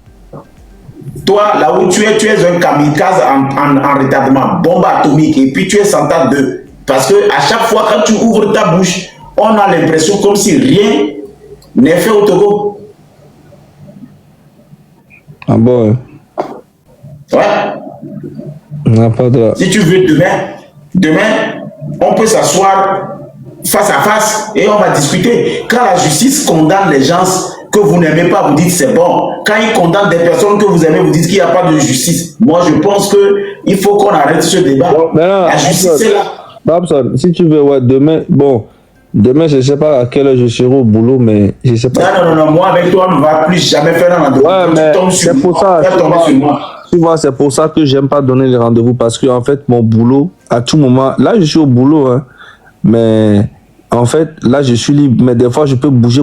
Toi, là où tu es un kamikaze en retardement, bombe atomique, et puis tu es sans tas de... Parce que à chaque fois quand tu ouvres ta bouche, on a l'impression comme si rien n'est fait au Togo. Ah bon? Ouais. Non, pas de... Si tu veux demain, on peut s'asseoir face à face et on va discuter. Quand la justice condamne les gens que vous n'aimez pas, vous dites c'est bon. Quand il condamne des personnes que vous aimez, vous dites qu'il n'y a pas de justice. Moi, je pense qu'il faut qu'on arrête ce débat. Bon, non, la justice est là. Babson, si tu veux, ouais, demain, je ne sais pas à quelle heure je serai au boulot, mais je ne sais pas. Non, non, non, moi avec toi, on ne va plus jamais faire un rendez-vous. Ouais, mais c'est pour ça. Tu vois, c'est pour ça que j'aime pas donner les rendez-vous, parce que en fait, mon boulot, à tout moment, là, je suis au boulot, hein, mais en fait, là, je suis libre, mais des fois, je peux bouger.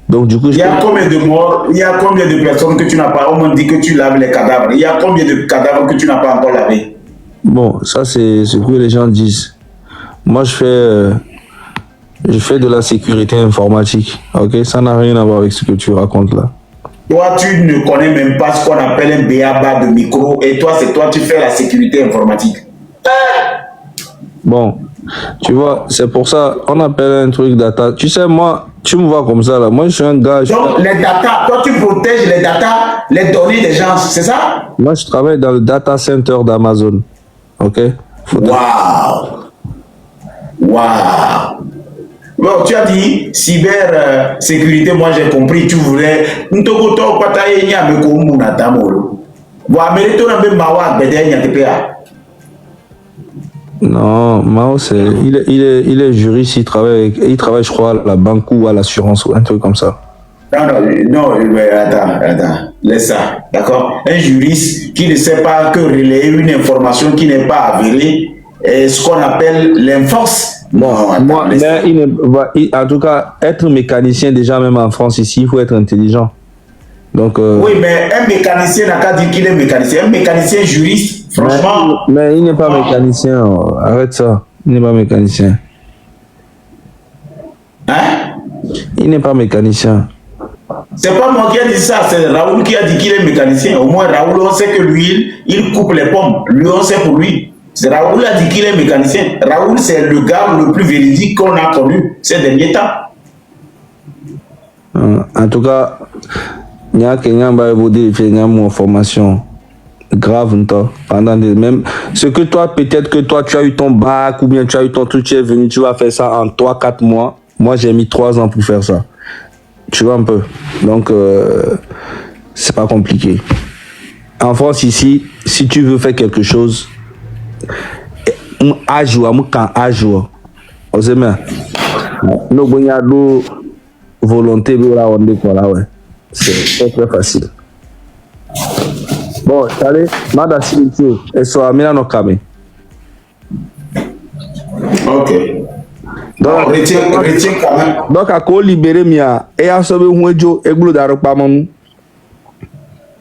Donc, du coup, il y a combien de morts, il y a combien de personnes que tu n'as pas, on m'a dit que tu laves les cadavres, il y a combien de cadavres que tu n'as pas encore lavés? Bon, ça, c'est ce que les gens disent. Moi, je fais de la sécurité informatique, ok? Ça n'a rien à voir avec ce que tu racontes là. Toi, tu ne connais même pas ce qu'on appelle un BABA de micro, et toi, c'est toi, tu fais la sécurité informatique. Bon, tu vois, c'est pour ça, on appelle un truc data. Tu sais, moi, tu me vois comme ça là, moi je suis un gars... Donc, les data, toi tu protèges les data, les données des gens, c'est ça? Moi, je travaille dans le data center d'Amazon, ok? Waouh! Waouh! Bon, tu as dit cyber-sécurité, moi j'ai compris, tu voulais... Non, Mao, il est juriste, il travaille, je crois, à la banque ou à l'assurance ou un truc comme ça. Non, attends, laisse ça, d'accord? Un juriste qui ne sait pas que relayer une information qui n'est pas avérée est ce qu'on appelle l'inforce. Non, en tout cas, être mécanicien, déjà même en France ici, il faut être intelligent. Donc, oui, mais un mécanicien n'a qu'à dire qu'il est mécanicien. Un mécanicien juriste, franchement... Mais il n'est pas mécanicien. Arrête ça. Il n'est pas mécanicien. Hein? Il n'est pas mécanicien. C'est pas moi qui ai dit ça, c'est Raoul qui a dit qu'il est mécanicien. Au moins, Raoul, on sait que lui, il coupe les pommes. Lui, on sait pour lui. C'est Raoul a dit qu'il est mécanicien. Raoul, c'est le gars le plus véridique qu'on a connu ces derniers temps. En tout cas... Il y a quelqu'un qui fait une formation grave pendant même ce que toi, peut-être que toi tu as eu ton bac ou bien tu as eu ton truc, tu es venu, tu vas faire ça en 3-4 mois. Moi j'ai mis 3 ans pour faire ça. Tu vois un peu. Donc c'est pas compliqué. En France ici, si tu veux faire quelque chose, à jour, on sait bien. Nous avons volonté de la ouais. C'est très facile. Bon, allez, madame, et soit Amina no Kame. Ok. Donc, retiens quand même. Donc, à quoi libérer Mia et à sauver Mouedjo et Gloudaro Pamon.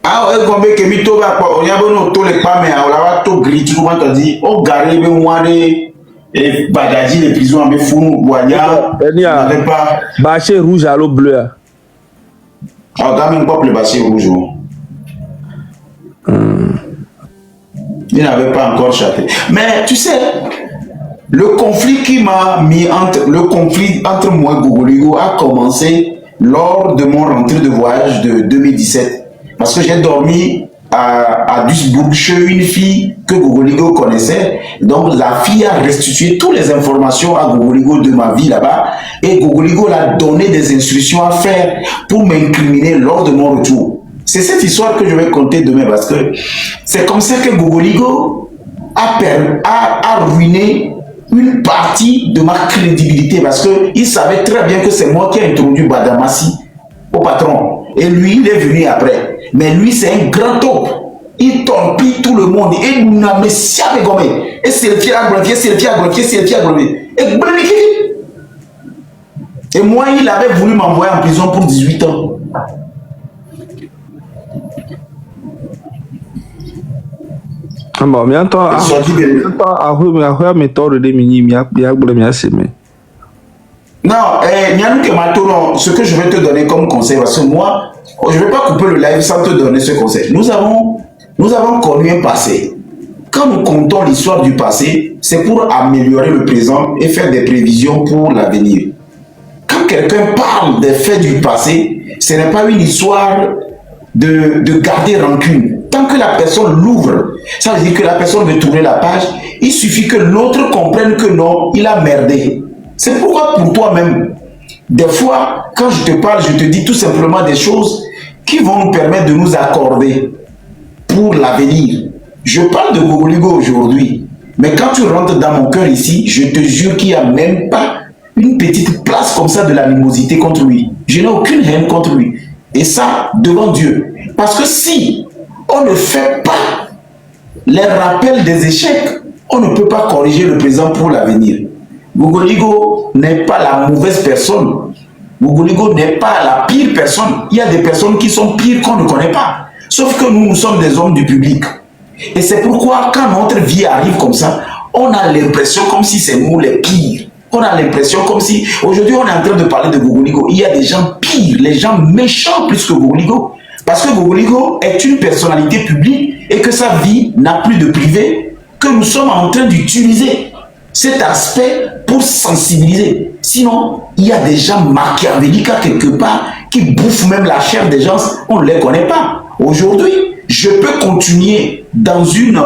Ah, Ah, combien que mito va pas, on y a bon tous les pas, mais on l'a tout grillé, comment tu dis, on garé, mais moi, et bagages, les prisons, mais fou, boignard, n'avait pas. Bâché rouge à l'eau bleue. Ah, quand même, pas le bâché rouge. Il n'avait pas encore chanté. Mais tu sais, le conflit qui m'a mis entre moi et Gogoligo a commencé lors de mon rentrée de voyage de 2017. Parce que j'ai dormi à Duisbourg chez une fille que Gogoligo connaissait. Donc la fille a restitué toutes les informations à Gogoligo de ma vie là-bas. Et Gogoligo l'a donné des instructions à faire pour m'incriminer lors de mon retour. C'est cette histoire que je vais conter demain parce que c'est comme ça que Gogoligo a ruiné une partie de ma crédibilité parce qu'il savait très bien que c'est moi qui ai introduit Badamassi au patron. Et lui, il est venu après. Mais lui, c'est un grand top. Il torpille tout le monde. Et nous n'avons jamais gommé. Et c'est le pied à glorifier, c'est le pied à glorifier, c'est le pied à glorifier. Et moi, il avait voulu m'envoyer en prison pour 18 ans. Bon, mais attends, non, ce que je vais te donner comme conseil, parce que moi, je ne vais pas couper le live sans te donner ce conseil. Nous avons connu un passé. Quand nous comptons l'histoire du passé, c'est pour améliorer le présent et faire des prévisions pour l'avenir. Quand quelqu'un parle des faits du passé, ce n'est pas une histoire de garder rancune. Tant que la personne l'ouvre, ça veut dire que la personne veut tourner la page, il suffit que l'autre comprenne que non, il a merdé. C'est pourquoi pour toi-même, des fois, quand je te parle, je te dis tout simplement des choses qui vont nous permettre de nous accorder pour l'avenir. Je parle de Gogoligo aujourd'hui, mais quand tu rentres dans mon cœur ici, je te jure qu'il n'y a même pas une petite place comme ça de l'animosité contre lui. Je n'ai aucune haine contre lui. Et ça, devant Dieu. Parce que si on ne fait pas les rappels des échecs, on ne peut pas corriger le présent pour l'avenir. Gogoligo n'est pas la mauvaise personne. Gogoligo n'est pas la pire personne. Il y a des personnes qui sont pires qu'on ne connaît pas. Sauf que nous sommes des hommes du public. Et c'est pourquoi quand notre vie arrive comme ça, on a l'impression comme si c'est nous les pires. On a l'impression comme si... Aujourd'hui, on est en train de parler de Gogoligo. Il y a des gens pires, les gens méchants plus que Gogoligo. Parce que Gogoligo est une personnalité publique et que sa vie n'a plus de privé, que nous sommes en train d'utiliser cet aspect pour sensibiliser. Sinon, il y a des gens machiavéliques à quelque part qui bouffent même la chair des gens, on ne les connaît pas. Aujourd'hui, je peux continuer dans une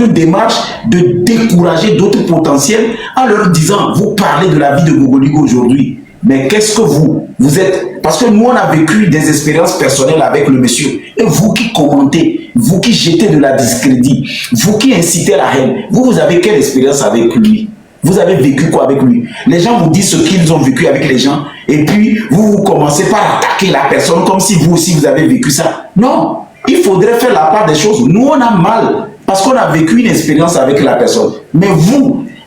démarche de décourager d'autres potentiels en leur disant, vous parlez de la vie de Gogoligo aujourd'hui, mais qu'est-ce que vous êtes? Parce que nous, on a vécu des expériences personnelles avec le monsieur. Et vous qui commentez, vous qui jetez de la discrédit, vous qui incitez la haine, vous avez quelle expérience avec lui? Vous avez vécu quoi avec lui? Les gens vous disent ce qu'ils ont vécu avec les gens, et puis vous commencez par attaquer la personne comme si vous aussi vous avez vécu ça. Non, il faudrait faire la part des choses. Nous, on a mal parce qu'on a vécu une expérience avec la personne. Mais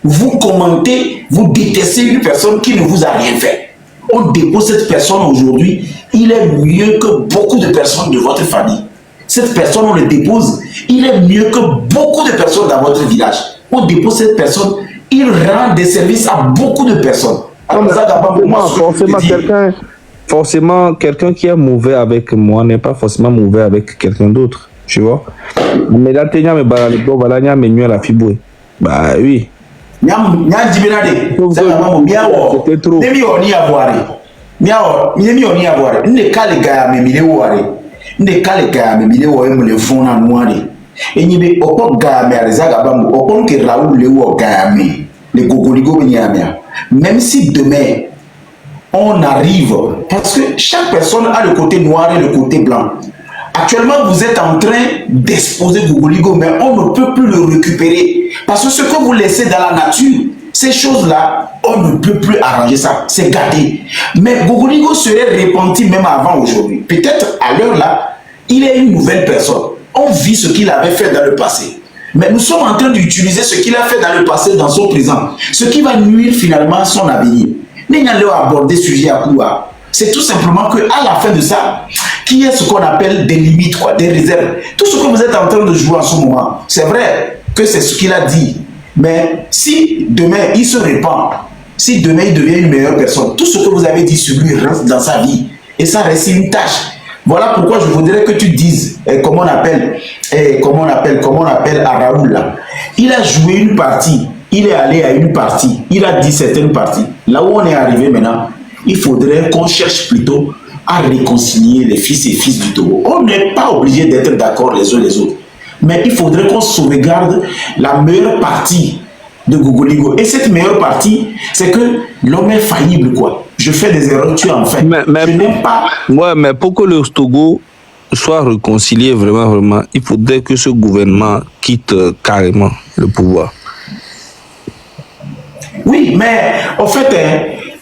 vous commentez, vous détestez une personne qui ne vous a rien fait. On dépose cette personne aujourd'hui, il est mieux que beaucoup de personnes de votre famille. Cette personne, on le dépose, il est mieux que beaucoup de personnes dans votre village. On dépose cette personne, il rend des services à beaucoup de personnes. Alors, forcément, quelqu'un qui est mauvais avec moi n'est pas forcément mauvais avec quelqu'un d'autre, tu vois. Mais là, tu as la fibre. Bah oui. Même si demain on arrive, parce que chaque personne a le côté noir et le côté blanc. Actuellement, vous êtes en train d'exposer Gogoligo, mais on ne peut plus le récupérer. Parce que ce que vous laissez dans la nature, ces choses-là, on ne peut plus arranger ça. C'est gâté. Mais Gogoligo serait repenti même avant aujourd'hui. Peut-être à l'heure là, il est une nouvelle personne. On vit ce qu'il avait fait dans le passé. Mais nous sommes en train d'utiliser ce qu'il a fait dans le passé, dans son présent. Ce qui va nuire finalement à son avenir. Nous allons aborder ce sujet à quoi? C'est tout simplement qu'à la fin de ça, qu'il y ait ce qu'on appelle des limites, quoi, des réserves. Tout ce que vous êtes en train de jouer en ce moment, c'est vrai que c'est ce qu'il a dit. Mais si demain il se répand, si demain il devient une meilleure personne, tout ce que vous avez dit sur lui reste dans sa vie. Et ça reste une tâche. Voilà pourquoi je voudrais que tu dises comment on appelle à Raoul là. Il a joué une partie, il est allé à une partie, il a dit certaines parties. Là où on est arrivé maintenant, il faudrait qu'on cherche plutôt à réconcilier les fils et fils du Togo. On n'est pas obligé d'être d'accord les uns les autres. Mais il faudrait qu'on sauvegarde la meilleure partie de Gogoligo. Et cette meilleure partie, c'est que l'homme est faillible, quoi. Je fais des erreurs, tu en fais. Mais je n'aime pas... Ouais, mais pour que le Togo soit réconcilié vraiment, il faudrait que ce gouvernement quitte carrément le pouvoir. Oui, mais en fait,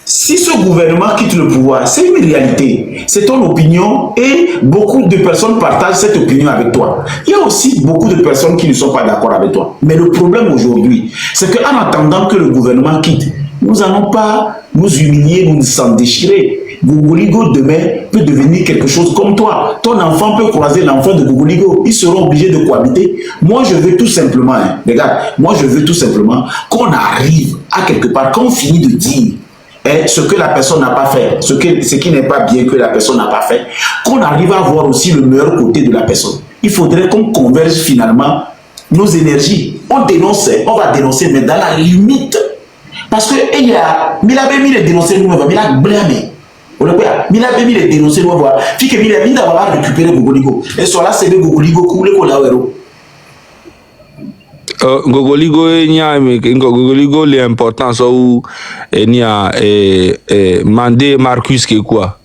si ce gouvernement quitte le pouvoir, c'est une réalité. C'est ton opinion et beaucoup de personnes partagent cette opinion avec toi. Il y a aussi beaucoup de personnes qui ne sont pas d'accord avec toi. Mais le problème aujourd'hui, c'est qu'en attendant que le gouvernement quitte, nous n'allons pas nous humilier, nous s'en déchirer. Gogoligo demain peut devenir quelque chose comme toi. Ton enfant peut croiser l'enfant de Gogoligo. Ils seront obligés de cohabiter. Moi, je veux tout simplement, regarde, moi, je veux tout simplement qu'on arrive à quelque part, qu'on finit de dire ce que la personne n'a pas fait, ce qui n'est pas bien que la personne n'a pas fait, qu'on arrive à voir aussi le meilleur côté de la personne. Il faudrait qu'on converge finalement nos énergies. On dénonce, on va dénoncer, mais dans la limite. Parce que il y a, il avait mis les dénoncer, nous, il a blâmé. Il avait mis les dénoncer, nous, voir. Puis que il a mis d'avoir récupéré Gogoligo. Et sur là, c'est le Gogoligo coulé pour la héros. Gogoligo l'importance où il y a Mandé Marcus qui est quoi?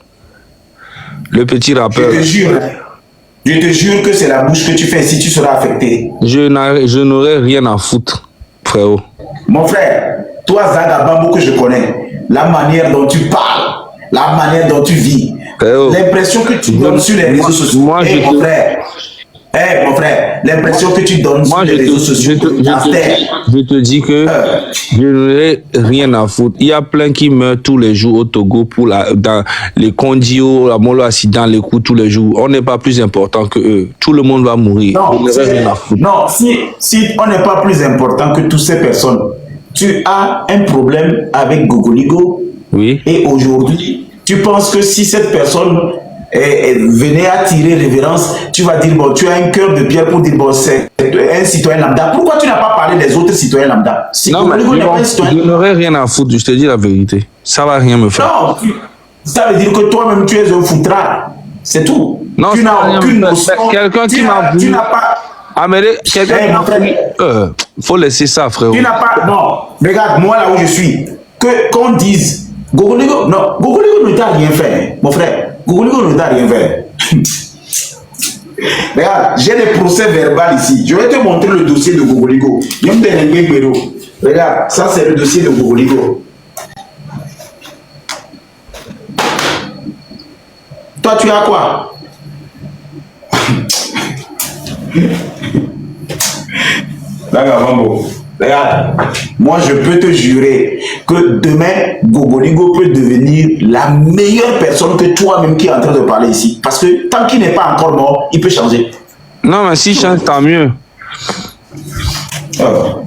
Le petit rappeur. Je te jure que c'est la bouche que tu fais si tu seras affecté. Je n'aurai rien à foutre, frérot. Mon frère, toi Zaga Bambo que je connais, la manière dont tu parles, la manière dont tu vis, l'impression que tu donnes sur les réseaux sociaux. Mon frère, l'impression que tu donnes sur les réseaux sociaux. Je te dis que je n'ai rien à foutre. Il y a plein qui meurent tous les jours au Togo dans les condios, la molo accident, les coups tous les jours. On n'est pas plus important que eux. Tout le monde va mourir. Non, si on n'est pas plus important que toutes ces personnes, tu as un problème avec Gogoligo. Oui. Et aujourd'hui, tu penses que si cette personne venait à tirer révérence, tu vas dire, bon, tu as un cœur de pierre pour dire, bon, c'est un citoyen lambda. Pourquoi tu n'as pas parlé des autres citoyens lambda? Si non, mais je n'aurais rien à foutre, je te dis la vérité. Ça va rien me faire. Non, ça veut dire que toi-même, tu es un foutrard. C'est tout. Non, tu n'as aucune notion. Quelqu'un qui m'a voulu... faut laisser ça, frérot. Tu n'as pas... Non, regarde, moi, là où je suis, qu'on dise, Gogoligo, non, Gogoligo ne t'a rien fait, mon frère. Gogoligo ne t'a rien fait. Regarde, j'ai des procès verbaux ici. Je vais te montrer le dossier de Gogoligo. Regarde, ça c'est le dossier de Gogoligo. Toi, tu as quoi? D'accord, regarde, moi je peux te jurer que demain, Gogoligo peut devenir la meilleure personne que toi-même qui est en train de parler ici. Parce que tant qu'il n'est pas encore mort, il peut changer. Non, mais s'il change, tant mieux.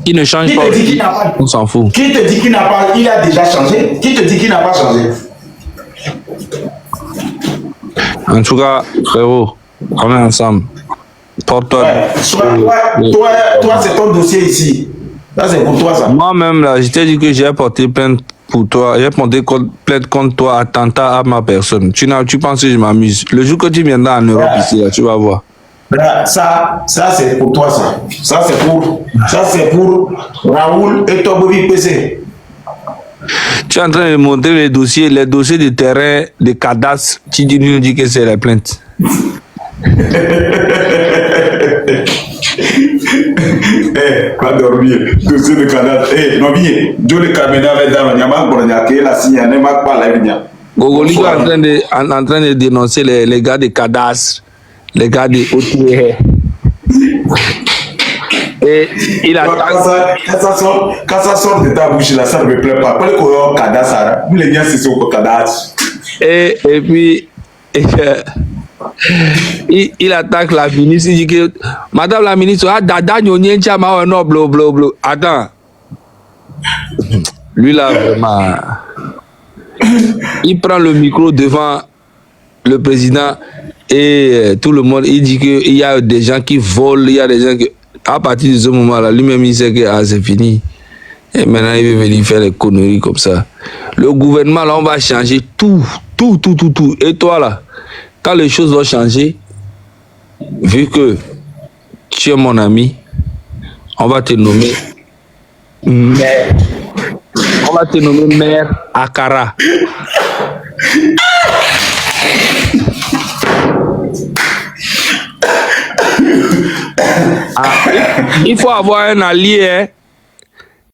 Il ne change pas, on s'en fout. Qui te dit qu'il n'a pas, il a déjà changé? Qui te dit qu'il n'a pas changé? En tout cas, frérot, on est ensemble. Porte-toi. Ouais. Toi, c'est ton dossier ici. Là, c'est pour toi, ça. Moi-même, là, je t'ai dit que j'ai porté plainte pour toi. J'ai porté plainte contre toi, attentat à ma personne. Tu penses que je m'amuse. Le jour que tu viendras en Europe ici, là, tu vas voir. Ça c'est pour toi, ça. Ça, c'est pour Raoul et Tobovi PC. Tu es en train de montrer les dossiers de terrain, des cadastres. Tu nous dis que c'est la plainte. Pas dormir, dossier de cadastre. Non, bien, Dieu le caméra avec Dama, la signe, ne m'a pas la vigne. Gogoligo est en train de dénoncer les gars des cadastres, les gars des OTR. Et il a quand ça sort de ta bouche là, ça ne me plaît pas. Quand le cadastre, vous les gars, c'est sur le cadastre. Et puis, il attaque la ministre, il dit que Madame la ministre, non, blo. Attends. Lui là, vraiment, il prend le micro devant le président et tout le monde, il dit qu'il y a des gens qui volent, il y a des gens qui... À partir de ce moment-là, lui-même, il sait que c'est fini. Et maintenant, il veut venir faire des conneries comme ça. Le gouvernement, là, on va changer tout. Et toi, là, quand les choses vont changer, vu que tu es mon ami, on va te nommer maire. On va te nommer maire Akara. Ah, il faut avoir un allié, hein.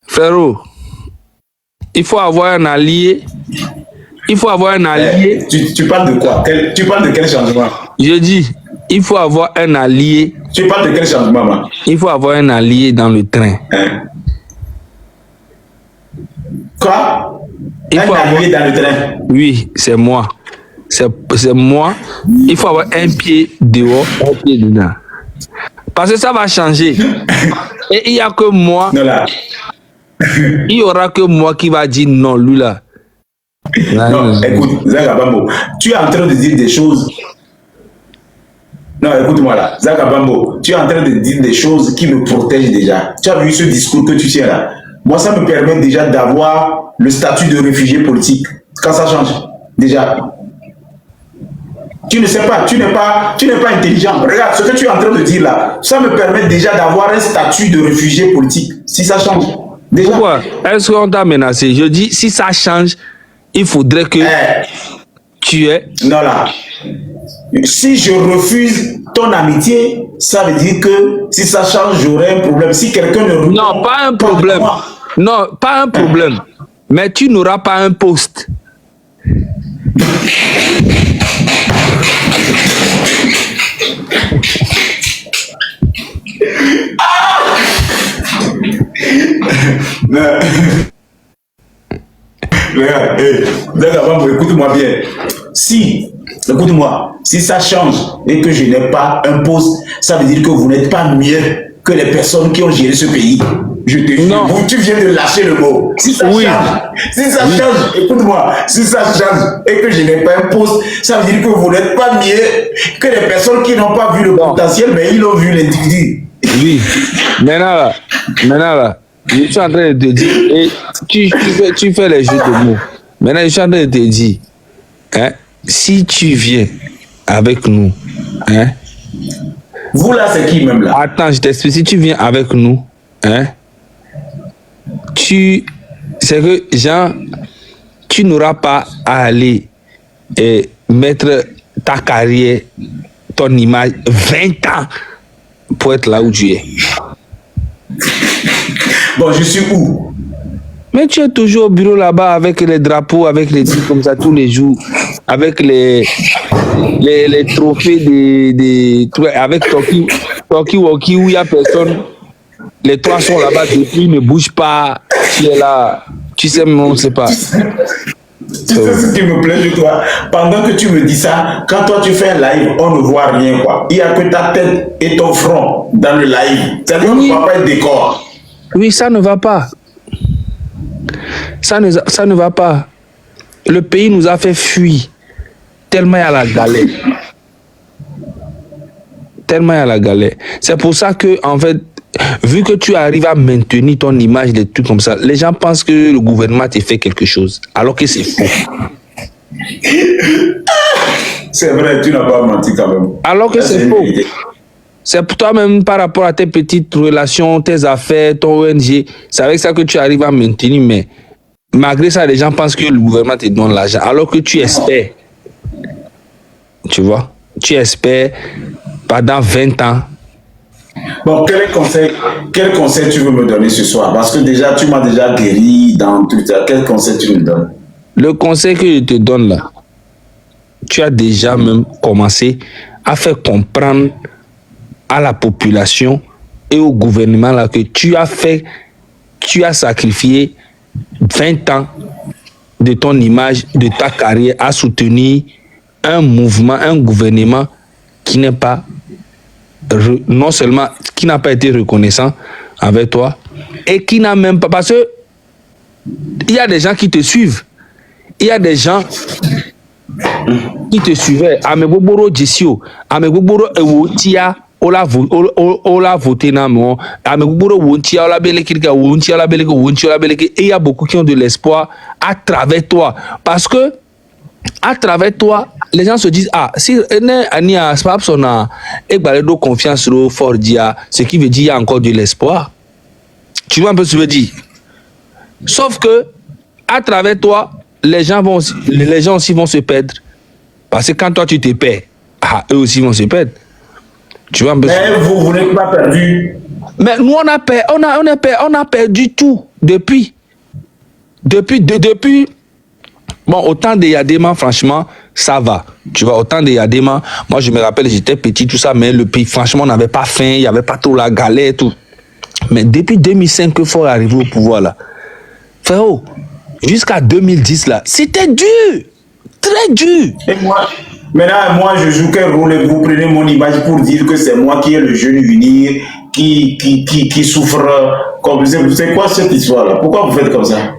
Frérot. Il faut avoir un allié. Il faut avoir un allié. Tu parles de quoi? Tu parles de quel changement? Je dis, il faut avoir un allié. Tu parles de quel changement, man? Il faut avoir un allié dans le train. Hein? Quoi? Il faut allié dans le train? Oui, c'est moi. C'est moi. Il faut avoir un pied dehors, un pied dedans. Parce que ça va changer. Et il n'y a que moi. Non, là. Il n'y aura que moi qui va dire non, lui là. Non, écoute, Zaka Bambo, tu es en train de dire des choses. Non, écoute-moi là, Zaka Bambo, tu es en train de dire des choses qui me protègent déjà. Tu as vu ce discours que tu tiens là? Moi, ça me permet déjà d'avoir le statut de réfugié politique. Quand ça change, déjà. Tu ne sais pas, tu n'es pas intelligent. Regarde ce que tu es en train de dire là. Ça me permet déjà d'avoir un statut de réfugié politique. Si ça change. Déjà. Pourquoi? Est-ce qu'on t'a menacé? Je dis, si ça change, il faudrait que tu es... Non là. Si je refuse ton amitié, ça veut dire que si ça change, j'aurai un problème. Si quelqu'un ne... Non, pas un problème. Non, pas un problème. Mais tu n'auras pas un poste. Regarde, écoute-moi bien. Écoute-moi, si ça change et que je n'ai pas un poste, ça veut dire que vous n'êtes pas mieux que les personnes qui ont géré ce pays. Je te jure, tu viens de lâcher le mot. Si ça change, écoute-moi, si ça change et que je n'ai pas un poste, ça veut dire que vous n'êtes pas mieux que les personnes qui n'ont pas vu le potentiel, mais ils ont vu l'individu. Oui. Maintenant là, je suis en train de te dire, et tu fais les jeux de mots. Maintenant, je suis en train de te dire, hein, si tu viens avec nous, hein. Vous là, c'est qui même là? Attends, je t'explique. Si tu viens avec nous, hein, c'est que, genre, tu n'auras pas à aller mettre ta carrière, ton image, 20 ans pour être là où tu es. Bon, je suis où? Mais tu es toujours au bureau là-bas avec les drapeaux, avec les trucs comme ça tous les jours, avec les trophées avec Toki Woki où il n'y a personne. Les trois sont là-bas depuis, ne bougent pas. Tu es là. Tu sais, mais on ne sait pas. Tu sais ce qui me plaît de toi? Pendant que tu me dis ça, quand toi tu fais un live, on ne voit rien, quoi. Il n'y a que ta tête et ton front dans le live. C'est-à-dire qu'on ne voit pas le décor. Oui, ça ne va pas. Ça ne va pas. Le pays nous a fait fuir. Tellement il y a la galère. Tellement il y a la galère. C'est pour ça que, en fait, vu que tu arrives à maintenir ton image, des trucs comme ça, les gens pensent que le gouvernement t'a fait quelque chose, alors que c'est faux. C'est vrai, tu n'as pas menti quand même. Alors que c'est faux. C'est pour toi-même par rapport à tes petites relations, tes affaires, ton ONG. C'est avec ça que tu arrives à maintenir, mais malgré ça, les gens pensent que le gouvernement te donne l'argent, alors que tu espères. Tu vois? Tu espères pendant 20 ans. Bon, quel conseil tu veux me donner ce soir? Parce que déjà, tu m'as déjà guéri dans tout ça. Quel conseil tu me donnes? Le conseil que je te donne là, tu as déjà même commencé à faire comprendre à la population et au gouvernement là que tu as sacrifié 20 ans de ton image, de ta carrière à soutenir un mouvement, un gouvernement qui n'est pas, non seulement qui n'a pas été reconnaissant avec toi, et qui n'a même pas, parce que il y a des gens qui te suivent, il y a des gens qui te suivaient. Ameboboro Jessio, Ameboboro Ewotia, Ola voté namo, Ameboboro Wontia, Ola Belekirka, Wontia, Ola Beleke, Wontia, Ola Beleke, et il y a beaucoup qui ont de l'espoir à travers toi. Parce que, à travers toi, les gens se disent, ah, si Ania Spapsona et Baledo confiance sur Fordia, ce qui veut dire qu'il y a encore de l'espoir. Tu vois un peu ce que je veux dire? Sauf que, à travers toi, les gens aussi vont se perdre. Parce que quand toi tu te perds, eux aussi vont se perdre. Tu vois un peu. Mais vous n'êtes pas perdu. Mais nous on a perdu tout depuis. Bon, autant de Yadema, franchement, ça va. Tu vois, autant de Yadema, moi je me rappelle, j'étais petit, tout ça, mais le pays, franchement, on n'avait pas faim, il n'y avait pas trop la galère, tout. Mais depuis 2005 que Faure est arrivé au pouvoir là, frérot, jusqu'à 2010 là, c'était dur, très dur. Et moi, je joue quel rôle et vous prenez mon image pour dire que c'est moi qui ai le jeune unir, qui souffre comme c'est quoi cette histoire là? Pourquoi vous faites comme ça?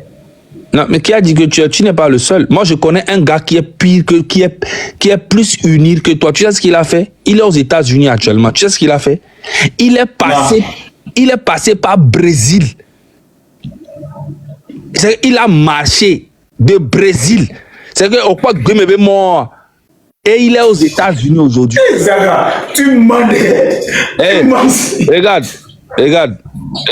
Non, mais qui a dit que tu n'es pas le seul? Moi, je connais un gars qui est pire que, qui est plus unir que toi. Tu sais ce qu'il a fait? Il est aux États-Unis actuellement. Tu sais ce qu'il a fait? Il est passé par Brésil. Il a marché de Brésil. C'est que au quoi Gomebe mort. Et il est aux États-Unis aujourd'hui. Tu m'en regarde.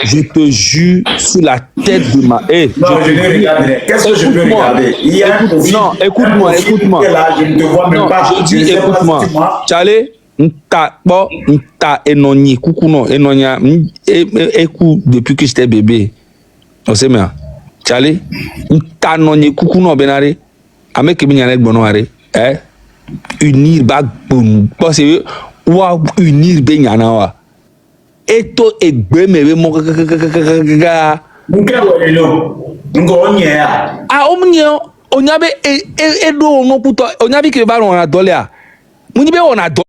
Je te jure sur la tête de ma... non, je ne regarderai. Qu'est-ce que je peux regarder? Il y a non, écoute-moi. Là, je ne te vois même pas. Je dis, écoute-moi. Charlie, nta enoni kukuno enonia eku depuis que j'étais bébé. On sait bien. Charlie, nta enoni kukuno benare. Avec Mignonette Bonoare, unir bag boum. Parce que unir benyanawa. Eto egbe mebe mo gaga. Onyabe edo no puto onyabi ke ba ron adole a. Munibe on adole.